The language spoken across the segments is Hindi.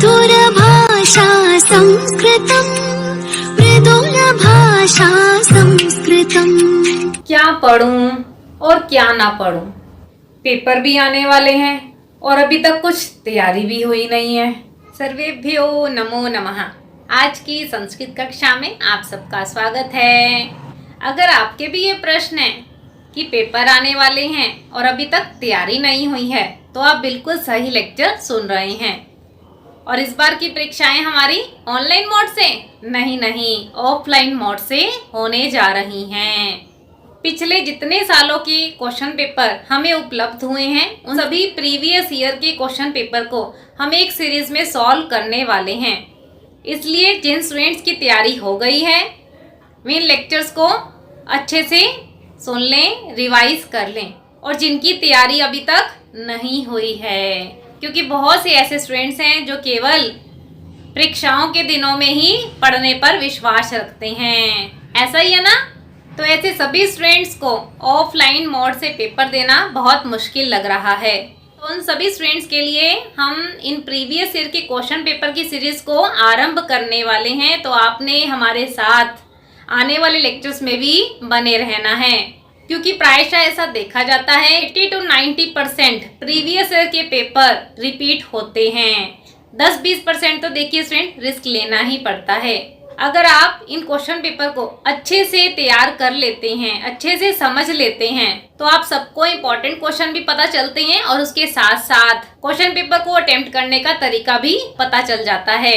मधुर भाषा संस्कृतम्, मृदुल भाषा संस्कृतम्। क्या पढूं और क्या ना पढूं, पेपर भी आने वाले हैं और अभी तक कुछ तैयारी भी हुई नहीं है। सर्वेभ्यो नमो नमः। आज की संस्कृत कक्षा में आप सबका स्वागत है। अगर आपके भी ये प्रश्न है कि पेपर आने वाले हैं और अभी तक तैयारी नहीं हुई है, तो आप बिल्कुल सही लेक्चर सुन रहे हैं। और इस बार की परीक्षाएं हमारी ऑनलाइन मोड से नहीं ऑफलाइन मोड से होने जा रही हैं। पिछले जितने सालों के क्वेश्चन पेपर हमें उपलब्ध हुए हैं, उन सभी प्रीवियस ईयर के क्वेश्चन पेपर को हम एक सीरीज में सॉल्व करने वाले हैं। इसलिए जिन स्टूडेंट्स की तैयारी हो गई है वे इन लेक्चर्स को अच्छे से सुन लें, रिवाइज कर लें। और जिनकी तैयारी अभी तक नहीं हुई है, क्योंकि बहुत से ऐसे स्टूडेंट्स हैं जो केवल परीक्षाओं के दिनों में ही पढ़ने पर विश्वास रखते हैं, ऐसा ही है ना। तो ऐसे सभी स्टूडेंट्स को ऑफलाइन मोड से पेपर देना बहुत मुश्किल लग रहा है। तो उन सभी स्टूडेंट्स के लिए हम इन प्रीवियस ईयर के क्वेश्चन पेपर की सीरीज को आरंभ करने वाले हैं। तो आपने हमारे साथ आने वाले लेक्चर्स में भी बने रहना है, क्योंकि प्रायशः ऐसा देखा जाता है 80 to 90% प्रीवियस ईयर के पेपर रिपीट होते हैं। 10-20% तो देखिए स्टूडेंट रिस्क लेना ही पड़ता है। अगर आप इन क्वेश्चन पेपर को अच्छे से तैयार कर लेते हैं, अच्छे से समझ लेते हैं, तो आप सबको इम्पोर्टेंट क्वेश्चन भी पता चलते हैं और उसके साथ साथ क्वेश्चन पेपर को अटेम्प्ट करने का तरीका भी पता चल जाता है।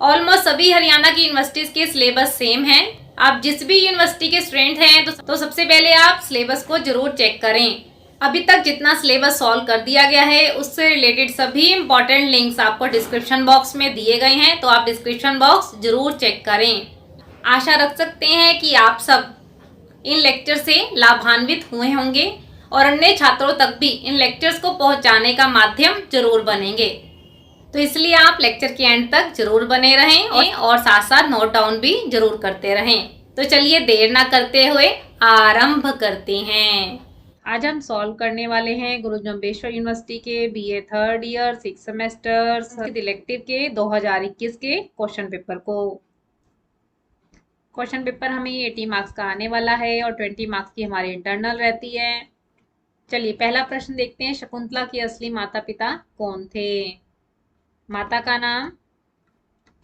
ऑलमोस्ट सभी हरियाणा की यूनिवर्सिटीज के सिलेबस सेम है। आप जिस भी यूनिवर्सिटी के स्टूडेंट हैं तो सबसे पहले आप सिलेबस को जरूर चेक करें। अभी तक जितना सिलेबस सॉल्व कर दिया गया है उससे रिलेटेड सभी इंपॉर्टेंट लिंक्स आपको डिस्क्रिप्शन बॉक्स में दिए गए हैं, तो आप डिस्क्रिप्शन बॉक्स जरूर चेक करें। आशा रख सकते हैं कि आप सब इन लेक्चर से लाभान्वित हुए होंगे और अन्य छात्रों तक भी इन लेक्चर्स को पहुंचाने का माध्यम जरूर बनेंगे। तो इसलिए आप लेक्चर के एंड तक जरूर बने रहें और साथ साथ नोट डाउन भी जरूर करते रहें। तो चलिए देर ना करते हुए आरंभ करते हैं। आज हम सॉल्व करने वाले हैं गुरु जम्बेश्वर यूनिवर्सिटी के BA third year 6 semester elective के 2021 के क्वेश्चन पेपर को। क्वेश्चन पेपर हमें 80 मार्क्स का आने वाला है और 20 मार्क्स की हमारी इंटरनल रहती है। चलिए पहला प्रश्न देखते हैं। शकुंतला के असली माता पिता कौन थे? माता का नाम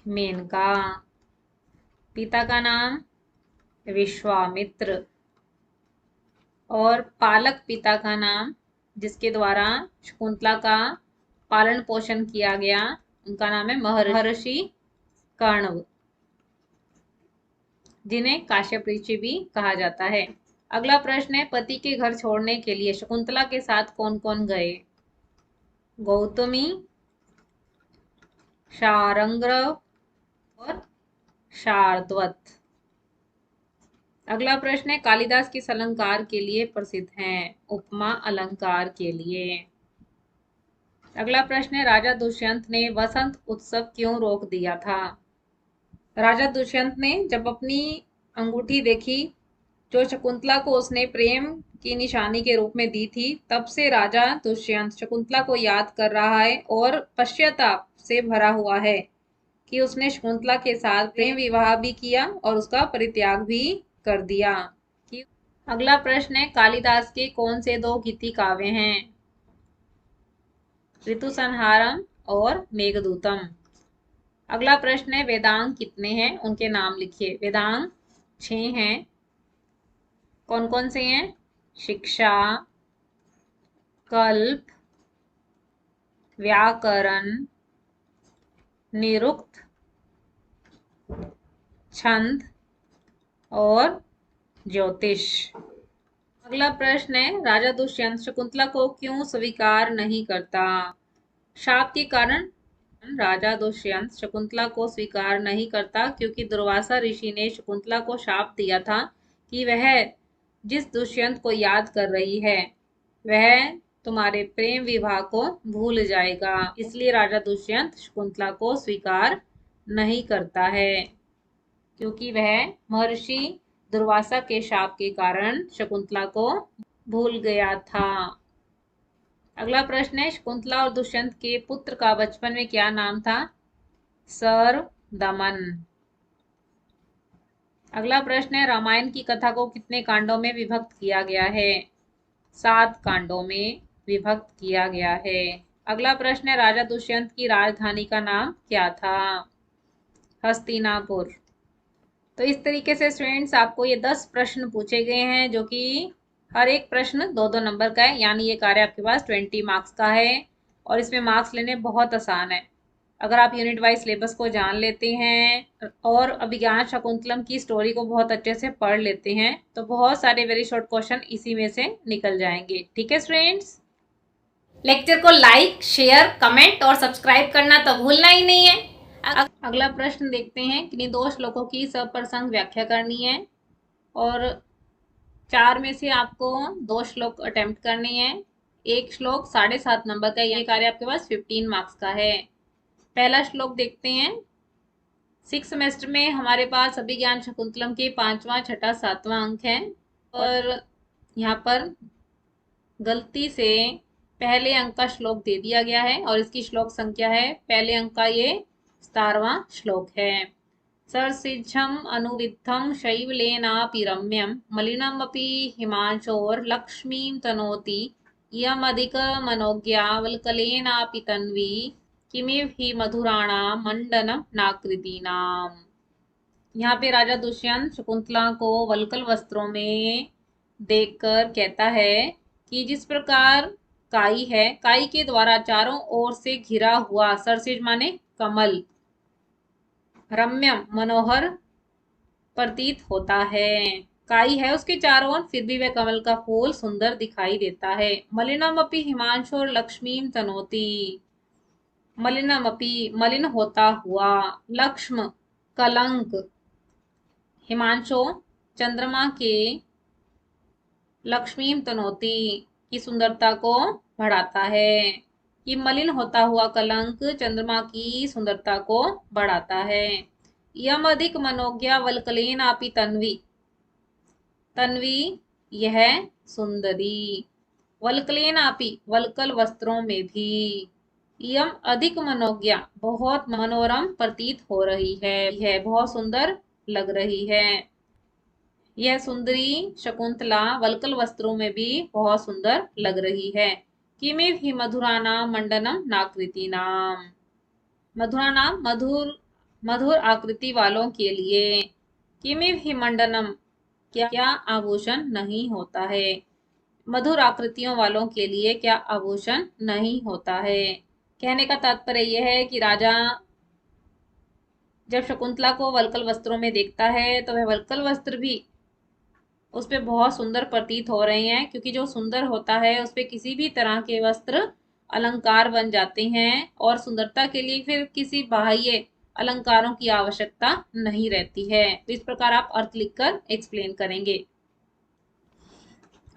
मेनका, पिता का नाम विश्वामित्र और पालक पिता का नाम जिसके द्वारा शकुंतला का पालन पोषण किया गया, उनका नाम है महर्षि कण्व, जिन्हें काश्यप ऋषि भी कहा जाता है। अगला प्रश्न है, पति के घर छोड़ने के लिए शकुंतला के साथ कौन कौन गए? गौतमी, शारंग्रव और शार्दूल। अगला प्रश्न है, कालिदास किस अलंकार के लिए प्रसिद्ध हैं? उपमा अलंकार के लिए। अगला प्रश्न है, राजा दुष्यंत ने वसंत उत्सव क्यों रोक दिया था? राजा दुष्यंत ने जब अपनी अंगूठी देखी जो शकुंतला को उसने प्रेम की निशानी के रूप में दी थी, तब से राजा दुष्यंत शकुंतला को याद कर रहा है और पश्चाताप से भरा हुआ है कि उसने शकुंतला के साथ प्रेम विवाह भी किया और उसका परित्याग भी कर दिया। अगला प्रश्न है, कालिदास के कौन से 2 गीति काव्य हैं? ऋतुसंहारम और मेघदूतम। अगला प्रश्न है, वेदांग कितने हैं? उनके नाम लिखिए। वेदांग 6 हैं। कौन कौन से हैं? शिक्षा, कल्प, व्याकरण, निरुक्त, छंद और ज्योतिष। अगला प्रश्न है, राजा दुष्यंत शकुंतला को क्यों स्वीकार नहीं करता? शाप के कारण राजा दुष्यंत शकुंतला को स्वीकार नहीं करता, क्योंकि दुर्वासा ऋषि ने शकुंतला को शाप दिया था कि वह जिस दुष्यंत को याद कर रही है वह तुम्हारे प्रेम विवाह को भूल जाएगा। इसलिए राजा दुष्यंत शकुंतला को स्वीकार नहीं करता है, क्योंकि वह महर्षि दुर्वासा के शाप के कारण शकुंतला को भूल गया था। अगला प्रश्न है, शकुंतला और दुष्यंत के पुत्र का बचपन में क्या नाम था? सर्व दमन। अगला प्रश्न है, रामायण की कथा को कितने कांडों में विभक्त किया गया है? 7 कांडों में विभक्त किया गया है। अगला प्रश्न है, राजा दुष्यंत की राजधानी का नाम क्या था? हस्तिनापुर। तो इस तरीके से स्टूडेंट्स आपको ये 10 प्रश्न पूछे गए हैं, जो कि हर एक प्रश्न 2-2 नंबर का है, यानी ये कार्य आपके पास 20 मार्क्स का है और इसमें मार्क्स लेने बहुत आसान है। अगर आप यूनिट वाइज सिलेबस को जान लेते हैं और अभिज्ञान शकुंतलम की स्टोरी को बहुत अच्छे से पढ़ लेते हैं तो बहुत सारे वेरी शॉर्ट क्वेश्चन इसी में से निकल जाएंगे। ठीक है स्टूडेंट्स, लेक्चर को लाइक, शेयर, कमेंट और सब्सक्राइब करना तो भूलना ही नहीं है। अगला प्रश्न देखते हैं, किन्हीं 2 श्लोकों की सप्रसंग व्याख्या करनी है और 4 में से आपको 2 श्लोक अटेम्प्ट करने हैं। एक श्लोक 7.5 नंबर का, ये कार्य आपके पास 15 मार्क्स का है। पहला श्लोक देखते हैं। 6 सेमेस्टर में हमारे पास अभिज्ञान शकुंतलम के 5वां, 6ठा, 7वां अंक है और यहाँ पर गलती से पहले अंक का श्लोक दे दिया गया है और इसकी श्लोक संख्या है, पहले अंक का ये 17वां श्लोक है। सरसिज्झम अनुविद्धम शैवलेनापि रम्यम मलिनमपि हिमांशोर लक्ष्मीं तनोति इयमधिक मनोज्ञा वल्कलेनापि तन्वी किमिव हि मधुराणाम मंडनम नाकृतीनाम। यहाँ पे राजा दुष्यंत शकुंतला को वल्कल वस्त्रों में देखकर कहता है कि जिस प्रकार काई है, काई के द्वारा चारों ओर से घिरा हुआ सरसिज माने कमल रम्यम मनोहर प्रतीत होता है। काई है उसके चारों ओर, फिर भी वह कमल का फूल सुंदर दिखाई देता है। मलिनम अपि हिमांशोर लक्ष्मीं तनोति, मलिनम अपि मलिन होता हुआ, लक्ष्म कलंक, हिमांशो चंद्रमा के, लक्ष्मीं तनोति की सुंदरता को बढ़ाता है। कि मलिन होता हुआ कलंक चंद्रमा की सुंदरता को बढ़ाता है। यम अधिक मनोज्ञा वल्कलेन आपी तन्वी, तन्वी यह सुंदरी, वल्कलेन आपी वल्कल वस्त्रों में भी, यम अधिक मनोज्ञा बहुत मनोरम प्रतीत हो रही है, बहुत सुंदर लग रही है। यह सुंदरी शकुंतला वल्कल वस्त्रों में भी बहुत सुंदर लग रही है। किमिव हि मधुरानाम मंडनम नाकृतीनाम, मधुरा नाम मधुर मधुर आकृति वालों के लिए, किमिव हि मंडनम क्या आभूषण नहीं होता है, मधुर आकृतियों वालों के लिए क्या आभूषण नहीं होता है। कहने का तात्पर्य यह है कि राजा जब शकुंतला को वल्कल वस्त्रों में देखता है तो वह वल्कल वस्त्र भी उस पे बहुत सुंदर प्रतीत हो रहे हैं, क्योंकि जो सुंदर होता है उस पे किसी भी तरह के वस्त्र अलंकार बन जाते हैं और सुंदरता के लिए फिर किसी बाह्य अलंकारों की आवश्यकता नहीं रहती है। तो इस प्रकार आप अर्थ लिखकर एक्सप्लेन करेंगे।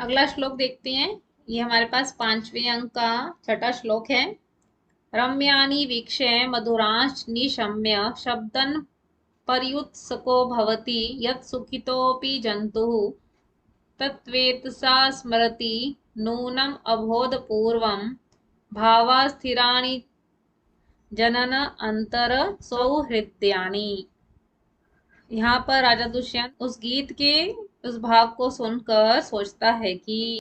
अगला श्लोक देखते हैं। ये हमारे पास 5वें अंक का 6ठा श्लोक है। रम्यानि वीक्षे मधुरांश निशम्य शब्दन पर्युत्सको भवति यत् सुखितोऽपि जन्तुः तत्वेतसा स्मरति नूनम अबोधपूर्वम भावास्थिराणि जनन अंतर सौहृदयानि। यहाँ पर राजा दुष्यंत उस गीत के उस भाव को सुनकर सोचता है कि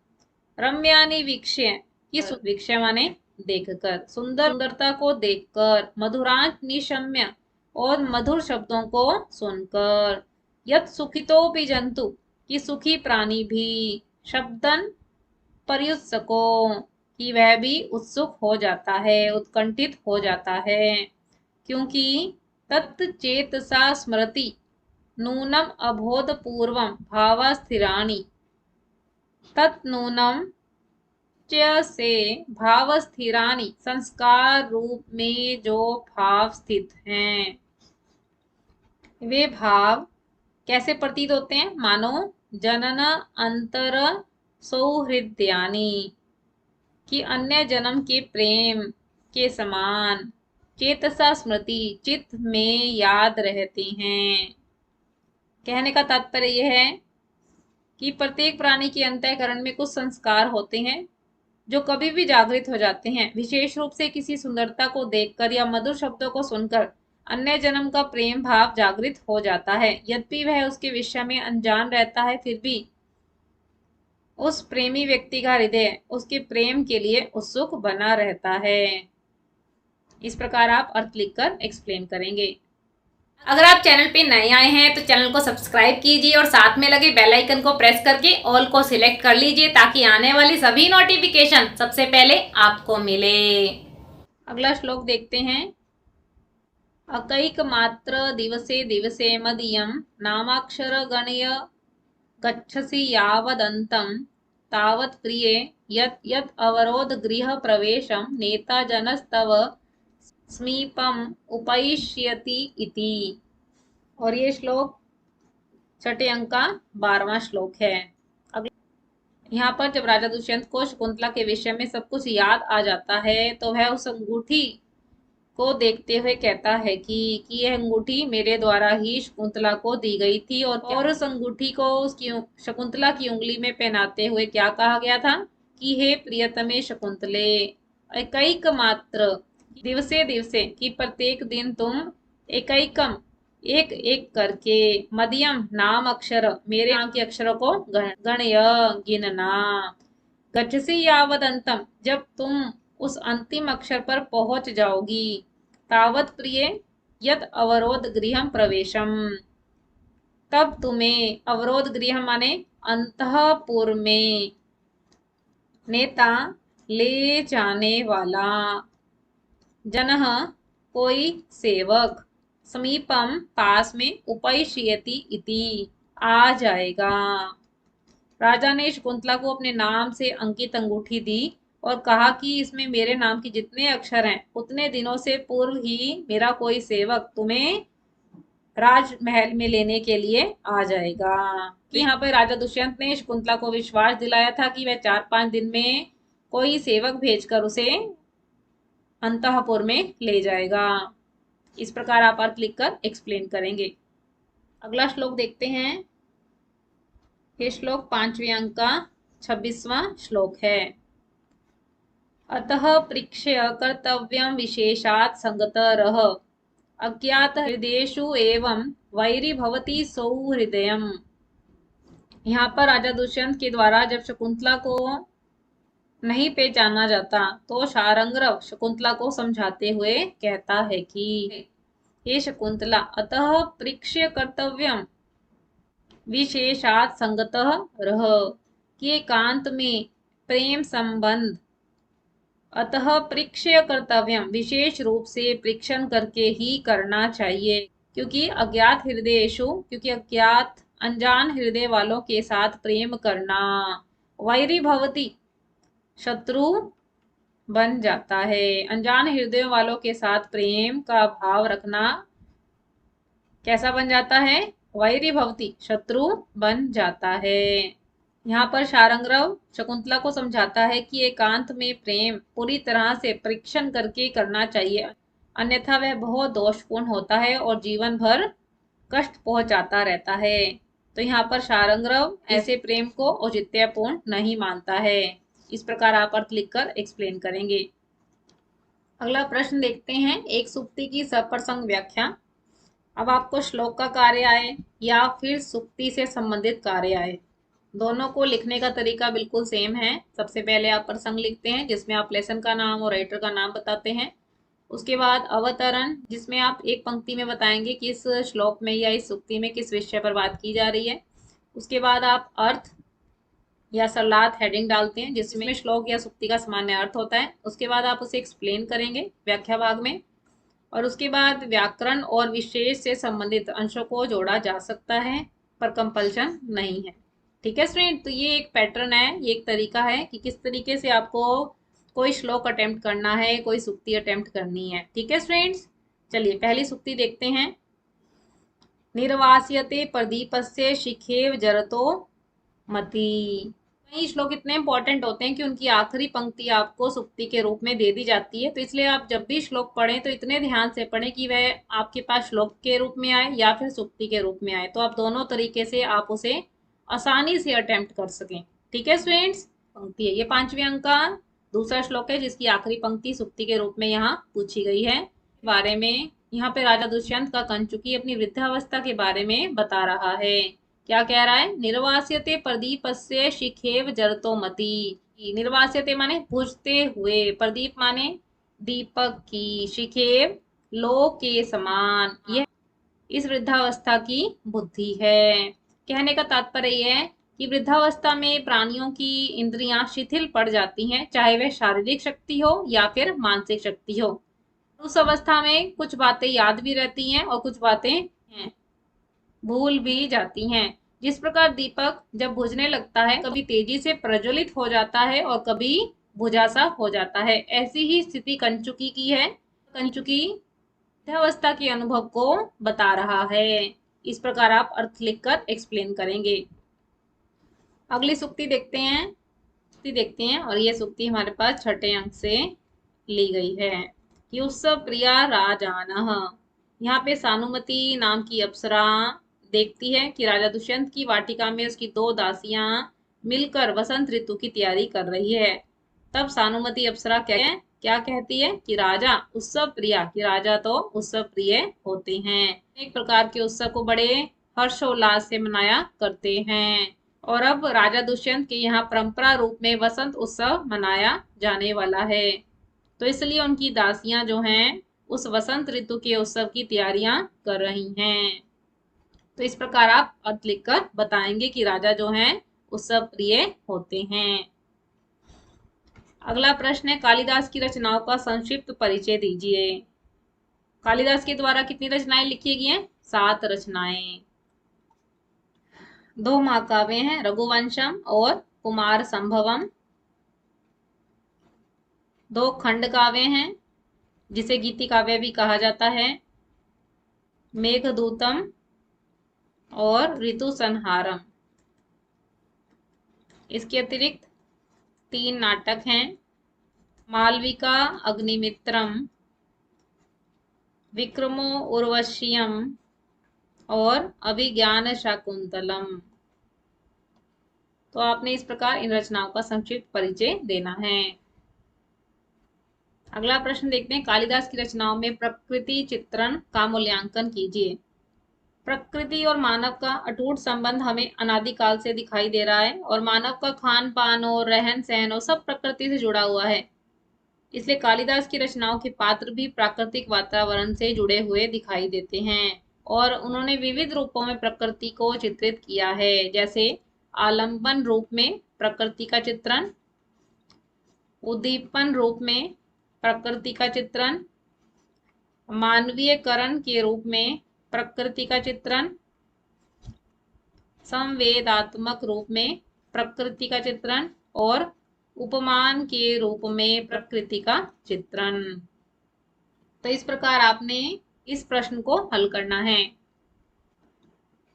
रम्यानि वीक्ष्य, कि वीक्ष्य माने देखकर, सुंदरता को देखकर, मधुरांश निशम्य और मधुर शब्दों को सुनकर, यत् सुखितोऽपि जंतु कि सुखी प्राणी भी, शब्दन पर्युत्सको कि वह भी उत्सुक हो जाता है, उत्कंठित हो जाता है, क्योंकि तत्चेतसा स्मृति नूनम अबोध पूर्वम भावस्थिराणि, तत्नूनम च से भावस्थिराणि संस्कार रूप में जो भाव स्थित हैं, वे भाव कैसे प्रतीत होते हैं, मानो जनन अंतर सौहृदयानि कि अन्य जन्म के प्रेम के समान, चेतसा स्मृति चित्त में याद रहते हैं। कहने का तात्पर्य यह है कि प्रत्येक प्राणी के अंतःकरण में कुछ संस्कार होते हैं जो कभी भी जागृत हो जाते हैं। विशेष रूप से किसी सुंदरता को देखकर या मधुर शब्दों को सुनकर अन्य जन्म का प्रेम भाव जागृत हो जाता है। यद्यपि वह उसके विषय में अनजान रहता है, फिर भी उस प्रेमी व्यक्ति का हृदय उसके प्रेम के लिए उत्सुक बना रहता है। इस प्रकार आप अर्थ लिखकर एक्सप्लेन करेंगे। अगर आप चैनल पे नए आए हैं तो चैनल को सब्सक्राइब कीजिए और साथ में लगे बेल आइकन को प्रेस करके ऑल को सिलेक्ट कर लीजिए ताकि आने वाली सभी नोटिफिकेशन सबसे पहले आपको मिले। अगला श्लोक देखते हैं। अकैक मात्र दिवसे दिवसे मदीयं नामाक्षर गणय गच्छसि यावदन्तं तावत् प्रिये यत् यत् अवरोध गृह प्रवेशं नेता जनस्तव समीपम उपैष्यति इति। और ये श्लोक छठे अंक का 12वां श्लोक है। यहाँ पर जब राजा दुष्यंत को शकुंतला के विषय में सब कुछ याद आ जाता है तो वह उस अंगूठी को देखते हुए कहता है कि यह अंगूठी मेरे द्वारा ही शकुंतला को दी गई थी। और उस अंगूठी को उसकी शकुंतला की उंगली में पहनाते हुए क्या कहा गया था कि हे प्रियतमे शकुंतले, एकैक मात्र दिवसे दिवसे कि प्रत्येक दिन तुम एकैकम एक एक करके मध्यम नाम अक्षर मेरे नाम के अक्षरों को गणय गिनना गच्छसि यावदंतम जब तुम उस अंतिम अक्षर पर पहुंच जाओगी तावत प्रिय यत अवरोध गृहम प्रवेशम तब तुम्हें अवरोध गृह माने अंतःपुर में नेता ले जाने वाला जनः कोई सेवक समीपम पास में उपैष्यति इति आ जाएगा। राजा ने शकुंतला को अपने नाम से अंकित अंगूठी दी और कहा कि इसमें मेरे नाम के जितने अक्षर हैं उतने दिनों से पूर्व ही मेरा कोई सेवक तुम्हें राजमहल में लेने के लिए आ जाएगा। तो यहाँ पर राजा दुष्यंत ने शकुंतला को विश्वास दिलाया था कि वह 4-5 दिन में कोई सेवक भेजकर उसे अंतःपुर में ले जाएगा। इस प्रकार आप अर्थ लिखकर एक्सप्लेन करेंगे। अगला श्लोक देखते हैं। ये श्लोक 5वें अंक का 26वां श्लोक है। अतः परीक्ष्य कर्तव्यं विशेषात् संगतरः अज्ञात हृदयेषु एवं वैरी भवति सौहृदयम्। यहाँ पर राजा दुष्यंत के द्वारा जब शकुंतला को नहीं पहचाना जाता तो शारंग्रव शकुंतला को समझाते हुए कहता है कि हे शकुंतला, अतः परीक्ष्य कर्तव्यम विशेषात् संगतः रह कि एकांत में प्रेम संबंध अतः परीक्ष्य कर्तव्यम विशेष रूप से परीक्षण करके ही करना चाहिए क्योंकि अज्ञात अनजान हृदय वालों के साथ प्रेम करना वैरी भवति शत्रु बन जाता है। अनजान हृदयों वालों के साथ प्रेम का भाव रखना कैसा बन जाता है? वैरी भवति शत्रु बन जाता है। यहाँ पर शारंग्रव शकुंतला को समझाता है कि एकांत में प्रेम पूरी तरह से परीक्षण करके करना चाहिए, अन्यथा वह बहुत दोषपूर्ण होता है और जीवन भर कष्ट पहुंचाता रहता है। तो यहाँ पर शारंग्रव ऐसे प्रेम को औचित्यपूर्ण नहीं मानता है। इस प्रकार आप अर्थ लिखकर एक्सप्लेन करेंगे। अगला प्रश्न देखते हैं। एक सुक्ति की सप्रसंग व्याख्या। अब आपको श्लोक का कार्य आए या फिर सुक्ति से संबंधित कार्य आए, दोनों को लिखने का तरीका बिल्कुल सेम है। सबसे पहले आप प्रसंग लिखते हैं जिसमें आप लेसन का नाम और राइटर का नाम बताते हैं। उसके बाद अवतरण जिसमें आप एक पंक्ति में बताएंगे कि इस श्लोक में या इस सुक्ति में किस विषय पर बात की जा रही है। उसके बाद आप अर्थ या सलात हेडिंग डालते हैं जिसमें श्लोक या सुक्ति का सामान्य अर्थ होता है। उसके बाद आप उसे एक्सप्लेन करेंगे व्याख्या भाग में, और उसके बाद व्याकरण और विशेष से संबंधित अंशों को जोड़ा जा सकता है पर कंपल्शन नहीं है। ठीक है स्टूडेंट, तो ये एक पैटर्न है, ये एक तरीका है कि किस तरीके से आपको कोई श्लोक अटेम्प्ट करना है, कोई सुक्ति अटेम्प्ट करनी है। ठीक है स्टूडेंट्स, चलिए पहली सुक्ति देखते हैं। निर्वास्यते प्रदीपस्य शिखेव जरतो मति। कई श्लोक इतने इंपॉर्टेंट होते हैं कि उनकी आखिरी पंक्ति आपको सुक्ति के रूप में दे दी जाती है, तो इसलिए आप जब भी श्लोक पढ़ें तो इतने ध्यान से पढ़ें कि वह आपके पास श्लोक के रूप में आए या फिर सुक्ति के रूप में आए, तो आप दोनों तरीके से आप उसे आसानी से अटेम्प्ट कर सकें। ठीक है स्टूडेंट्स, पंक्ति है ये 5वें अंक का दूसरा श्लोक है जिसकी आखिरी पंक्ति सुक्ति के रूप में यहाँ पूछी गई है। बारे में यहाँ पे राजा दुष्यंत का कंचुकी अपनी वृद्धावस्था के बारे में बता रहा है। क्या कह रहा है? निर्वास्यते प्रदीपस्य शिखेव जरतो मति। निर्वास्यते माने बुझते हुए, प्रदीप माने दीपक की, शिखेव लो के समान, यह इस वृद्धावस्था की बुद्धि है। कहने का तात्पर्य यह है कि वृद्धावस्था में प्राणियों की इंद्रियां शिथिल पड़ जाती हैं, चाहे वह शारीरिक शक्ति हो या फिर मानसिक शक्ति हो। उस अवस्था में कुछ बातें याद भी रहती हैं और कुछ बातें हैं भूल भी जाती हैं। जिस प्रकार दीपक जब बुझने लगता है कभी तेजी से प्रज्वलित हो जाता है और कभी बुझा सा हो जाता है, ऐसी ही स्थिति कंचुकी की है। कंचुकी वृद्धावस्था के अनुभव को बता रहा है। इस प्रकार आप अर्थ लिखकर एक्सप्लेन करेंगे। अगली सूक्ति देखते हैं और ये सूक्ति हमारे पास छठे अंक से ली गई है कि उत्सव प्रिया राजानः। यहाँ पे सानुमति नाम की अप्सरा देखती है कि राजा दुष्यंत की वाटिका में उसकी 2 दासियां मिलकर वसंत ऋतु की तैयारी कर रही है। तब सानुमति अप्सरा क्या कहती है कि राजा उत्सव प्रिया, कि राजा तो उत्सव प्रिय होते हैं, एक प्रकार के उत्सव को बड़े हर्षोल्लास से मनाया करते हैं। और अब राजा दुष्यंत के यहाँ परंपरा रूप में वसंत उत्सव मनाया जाने वाला है, तो इसलिए उनकी दासियां जो हैं उस वसंत ऋतु के उत्सव की तैयारियां कर रही हैं। तो इस प्रकार आप अर्थ लिखकर बताएंगे कि राजा जो हैं उत्सव प्रिय होते हैं। अगला प्रश्न है, कालिदास की रचनाओं का संक्षिप्त परिचय दीजिए। कालिदास के द्वारा कितनी रचनाएं लिखी गई हैं? 7 रचनाएं। 2 महाकाव्य हैं, रघुवंशम और कुमार संभवम। 2 खंड काव्य हैं जिसे गीति काव्य भी कहा जाता है, मेघदूतम और ऋतु संहारम। इसके अतिरिक्त 3 नाटक हैं, मालविका अग्निमित्रम, विक्रमो उर्वश्यम और अभिज्ञान शाकुंतलम। तो आपने इस प्रकार इन रचनाओं का संक्षिप्त परिचय देना है। अगला प्रश्न देखते हैं, कालिदास की रचनाओं में प्रकृति चित्रण का मूल्यांकन कीजिए। प्रकृति और मानव का अटूट संबंध हमें अनादिकाल से दिखाई दे रहा है और मानव का खान पान और रहन सहन और सब प्रकृति से जुड़ा हुआ है। इसलिए कालिदास की रचनाओं के पात्र भी प्राकृतिक वातावरण से जुड़े हुए दिखाई देते हैं और उन्होंने विविध रूपों में प्रकृति को चित्रित किया है, जैसे आलंबन रूप में प्रकृति का चित्रण, उद्दीपन रूप में प्रकृति का चित्रण, मानवीयकरण के रूप में प्रकृति का चित्रण, संवेदात्मक रूप में प्रकृति का चित्रण और उपमान के रूप में प्रकृति का चित्रण। तो इस प्रकार आपने इस प्रश्न को हल करना है।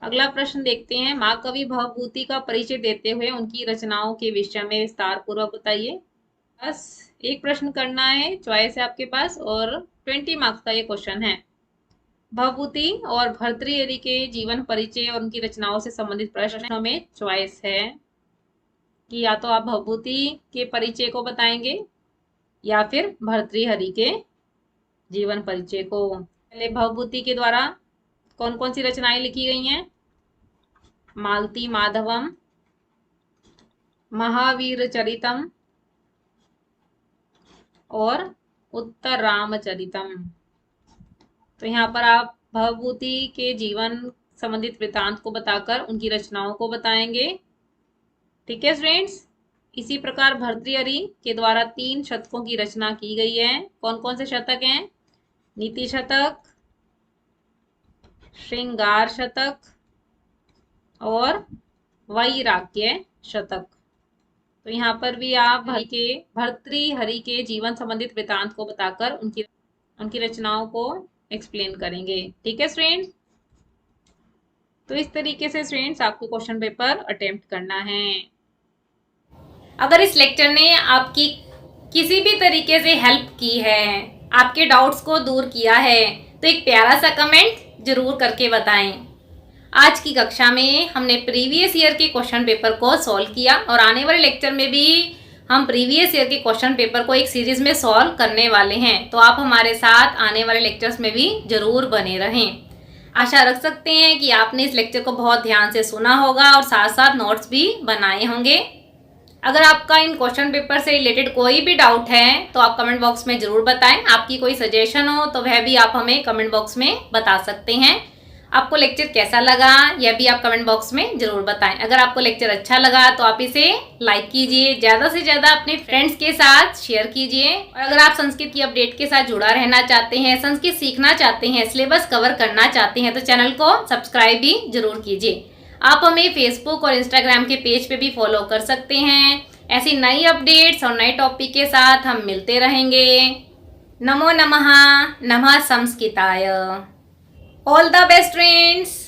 अगला प्रश्न देखते हैं, महाकवि भवभूति का परिचय देते हुए उनकी रचनाओं के विषय में विस्तार पूर्वक बताइए। बस एक प्रश्न करना है, चॉइस है आपके पास और 20 मार्क्स का ये क्वेश्चन है। भवभूति और भर्तृहरि के जीवन परिचय और उनकी रचनाओं से संबंधित प्रश्नों में चॉइस है कि या तो आप भवभूति के परिचय को बताएंगे या फिर भर्तृहरि के जीवन परिचय को। पहले भवभूति के द्वारा कौन कौन सी रचनाएं लिखी गई हैं? मालती माधवम, महावीर चरितम और उत्तर रामचरितम। तो यहाँ पर आप भवभूति के जीवन संबंधित वृत्तांत को बताकर उनकी रचनाओं को बताएंगे। ठीक है स्टूडेंट्स, इसी प्रकार भर्तृहरि के द्वारा 3 शतकों की रचना की गई है। कौन कौन से शतक हैं? नीति शतक, श्रृंगार शतक और वैराग्य शतक। तो यहाँ पर भी आप भर्तृहरि के जीवन संबंधित वृत्तांत को बताकर उनकी रचनाओं को एक्सप्लेन करेंगे। ठीक है स्टूडेंट्स, तो इस तरीके से स्टूडेंट्स आपको क्वेश्चन पेपर अटेम्प्ट करना है। अगर इस लेक्चर ने आपकी किसी भी तरीके से हेल्प की है, आपके डाउट्स को दूर किया है, तो एक प्यारा सा कमेंट जरूर करके बताएं। आज की कक्षा में हमने प्रीवियस ईयर के क्वेश्चन पेपर को सॉल्व किया और आने वाले लेक्चर में भी हम प्रीवियस ईयर के क्वेश्चन पेपर को एक सीरीज में सॉल्व करने वाले हैं, तो आप हमारे साथ आने वाले लेक्चर्स में भी जरूर बने रहें। आशा रख सकते हैं कि आपने इस लेक्चर को बहुत ध्यान से सुना होगा और साथ साथ नोट्स भी बनाए होंगे। अगर आपका इन क्वेश्चन पेपर से रिलेटेड कोई भी डाउट है तो आप कमेंट बॉक्स में ज़रूर बताएं। आपकी कोई सजेशन हो तो वह भी आप हमें कमेंट बॉक्स में बता सकते हैं। आपको लेक्चर कैसा लगा यह भी आप कमेंट बॉक्स में ज़रूर बताएं। अगर आपको लेक्चर अच्छा लगा तो आप इसे लाइक कीजिए, ज़्यादा से ज़्यादा अपने फ्रेंड्स के साथ शेयर कीजिए। और अगर आप संस्कृत की अपडेट के साथ जुड़ा रहना चाहते हैं, संस्कृत सीखना चाहते हैं, सिलेबस कवर करना चाहते हैं तो चैनल को सब्सक्राइब भी जरूर कीजिए। आप हमें फेसबुक और इंस्टाग्राम के पेज पे भी फॉलो कर सकते हैं। ऐसी नई अपडेट्स और नए टॉपिक के साथ हम मिलते रहेंगे। नमो नमः। नमः संस्कृताय। All the best friends.